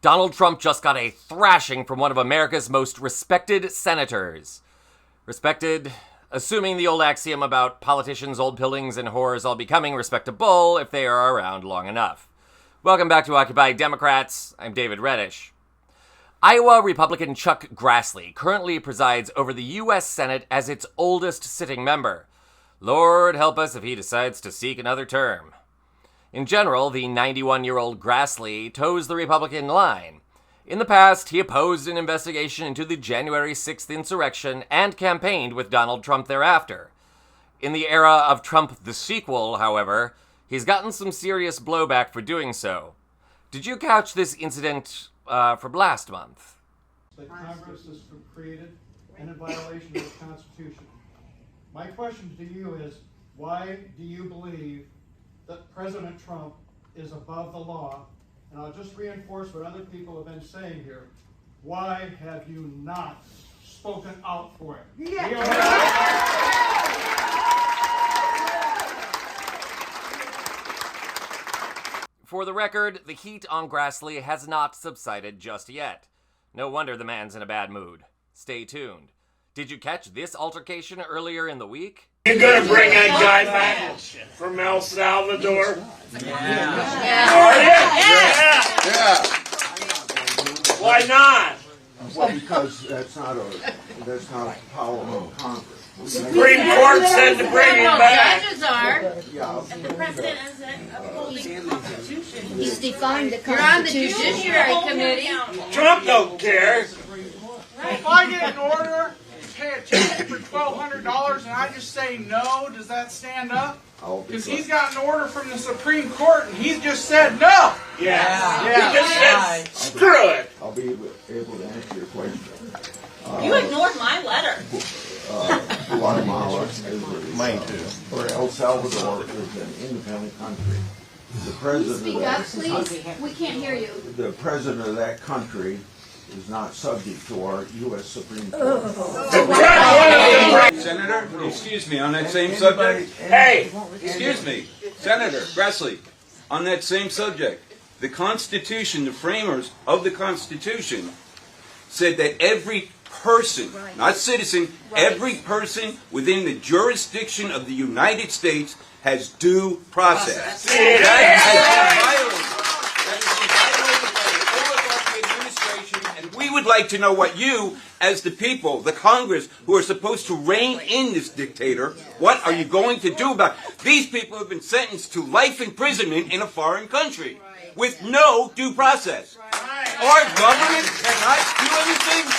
Donald Trump just got a thrashing from one of America's most respected senators. Respected, assuming the old axiom about politicians, old buildings, and whores all becoming respectable if they are around long enough. Welcome back to Occupy Democrats. I'm David Reddish. Iowa Republican Chuck Grassley currently presides over the U.S. Senate as its oldest sitting member. Lord help us if he decides to seek another term. In general, the 91-year-old Grassley toes the Republican line. In the past, he opposed an investigation into the January 6th insurrection and campaigned with Donald Trump thereafter. In the era of Trump the sequel, however, he's gotten some serious blowback for doing so. Did you catch this incident from last month? That Congress is created and in violation of the Constitution. My question to you is, why do you believe that President Trump is above the law? And I'll just reinforce what other people have been saying here. Why have you not spoken out for it? Yeah. For the record, the heat on Grassley has not subsided just yet. No wonder the man's in a bad mood. Stay tuned. Did you catch this altercation earlier in the week? You gonna bring that guy back from El Salvador? Yeah. Yeah. Why not? Well, because that's not a power of Congress. The Supreme Court said to bring him back. Judges are, Yeah. and the president isn't upholding the Constitution. He's defined the You're on the Constitution. Judiciary Committee. Trump don't care. If I get an order to pay a ticket for $1,200 and I just say no, does that stand up? Because he's got an order from the Supreme Court and he's just said no. Yeah. He just said, screw it. I'll be able to answer your question. You ignored my letter. Guatemala or El Salvador is an independent country. The president Speak up, please. We can't hear you. The president of that country is not subject to our U.S. Supreme Court. Senator, excuse me, on that same subject. Hey, Excuse me, Senator Grassley, on that same subject. The Constitution, the framers of the Constitution, said that every person, not citizen, every person within the jurisdiction of the United States has due process. That has been violated. That has been violated by the overlord of the administration, and we would like to know what you, as the people, the Congress, who are supposed to rein in this dictator, what are you going to do about it? These people have been sentenced to life imprisonment in a foreign country with no due process. Our government cannot do anything.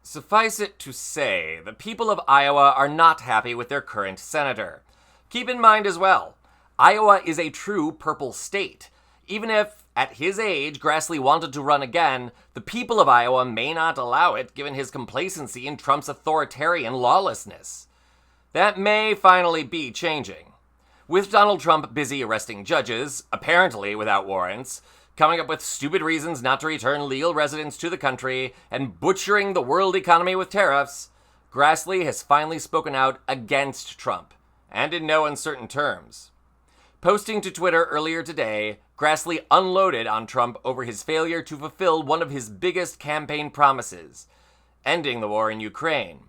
Suffice it to say, the people of Iowa are not happy with their current senator. Keep in mind as well, Iowa is a true purple state. Even if, at his age, Grassley wanted to run again, the people of Iowa may not allow it given his complacency in Trump's authoritarian lawlessness. That may finally be changing. With Donald Trump busy arresting judges, apparently without warrants, coming up with stupid reasons not to return legal residents to the country, and butchering the world economy with tariffs, Grassley has finally spoken out against Trump, and in no uncertain terms. Posting to Twitter earlier today, Grassley unloaded on Trump over his failure to fulfill one of his biggest campaign promises, ending the war in Ukraine.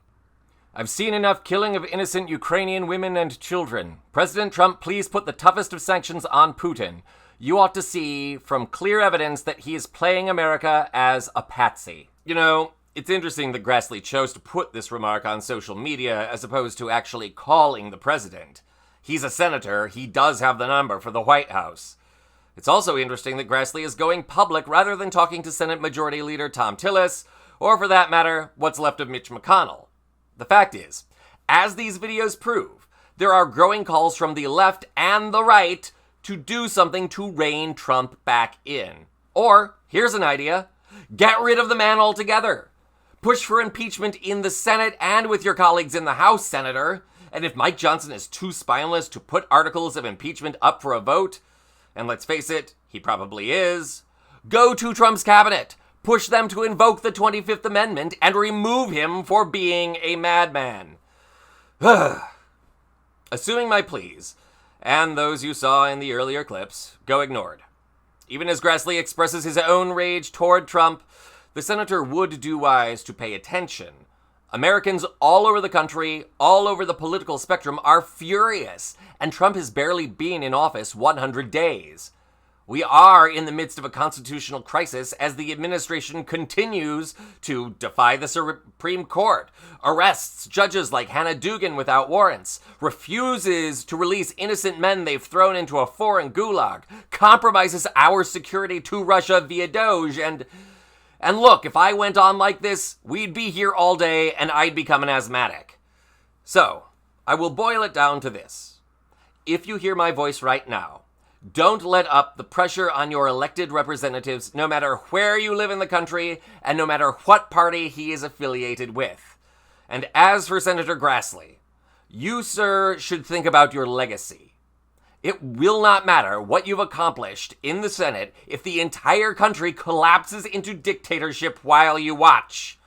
I've seen enough killing of innocent Ukrainian women and children. President Trump, please put the toughest of sanctions on Putin. You ought to see from clear evidence that he is playing America as a patsy. You know, it's interesting that Grassley chose to put this remark on social media as opposed to actually calling the president. He's a senator. He does have the number for the White House. It's also interesting that Grassley is going public rather than talking to Senate Majority Leader Tom Tillis, or for that matter, what's left of Mitch McConnell. The fact is, as these videos prove, there are growing calls from the left and the right to do something to rein Trump back in. Or, here's an idea, get rid of the man altogether. Push for impeachment in the Senate and with your colleagues in the House, Senator. And if Mike Johnson is too spineless to put articles of impeachment up for a vote, and let's face it, he probably is, go to Trump's cabinet, push them to invoke the 25th Amendment, and remove him for being a madman. Assuming my pleas, and those you saw in the earlier clips go ignored. Even as Grassley expresses his own rage toward Trump, the senator would do wise to pay attention. Americans all over the country, all over the political spectrum, are furious, and Trump has barely been in office 100 days. We are in the midst of a constitutional crisis as the administration continues to defy the Supreme Court, arrests judges like Hannah Dugan without warrants, refuses to release innocent men they've thrown into a foreign gulag, compromises our security to Russia via Doge, and look, if I went on like this, we'd be here all day and I'd become an asthmatic. So, I will boil it down to this. If you hear my voice right now, don't let up the pressure on your elected representatives, no matter where you live in the country and no matter what party he is affiliated with. And as for Senator Grassley, you, sir, should think about your legacy. It will not matter what you've accomplished in the Senate if the entire country collapses into dictatorship while you watch.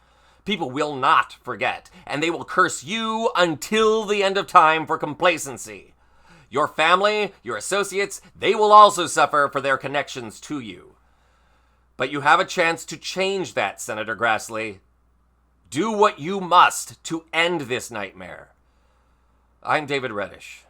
People will not forget, and they will curse you until the end of time for complacency. Your family, your associates, they will also suffer for their connections to you. But you have a chance to change that, Senator Grassley. Do what you must to end this nightmare. I'm David Reddish.